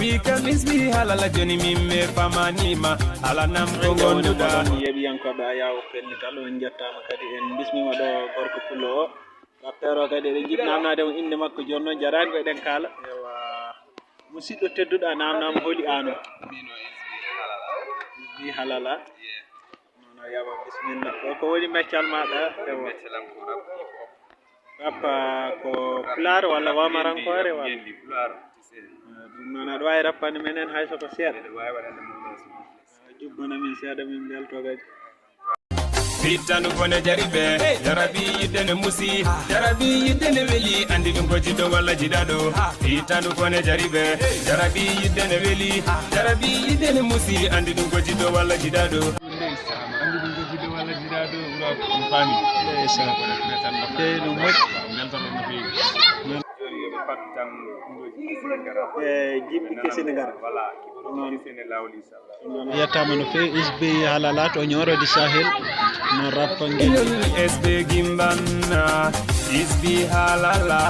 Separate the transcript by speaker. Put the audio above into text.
Speaker 1: wi kam isbi halala joni mimme famanima ala nam ko gonduda
Speaker 2: yeɓiyankoɓe ayaw pellital on jettama kadi en bismima ɗo gorko pullo o rappero kadi eɗen jiɗi namnade mo inde makko joni noon jarani ko eɗen kaala ewa musidɗo tedduɗo a namnama hooli ano isbi halala nono yaɓa bisimilla o ko woni meccal maɗa ewa rappa ko pulaar walla wamarankore walla ɗum noon aɗa wawi rappande menen hay soko seeɗa jubbana min seeɗa min belto kadi
Speaker 1: Pitanu kone jaribe jarabi yidene musi jarabi yidene weli andi dum ko jiddo walla jidado pitanu kone jaribe jarabi yidene weli jarabi yidene musi andi dum ko jiddo walla jidado andi dum ko jiddo walla jidado ko fami
Speaker 2: ndeysan te no moƴ
Speaker 1: meltan no fi pattam
Speaker 2: jimɗi kesine gara
Speaker 1: non sene lawli inshallah
Speaker 2: yettama no fewi isbi halala to ñorodi sahel no rappangel
Speaker 1: SB gimbanna isbi halala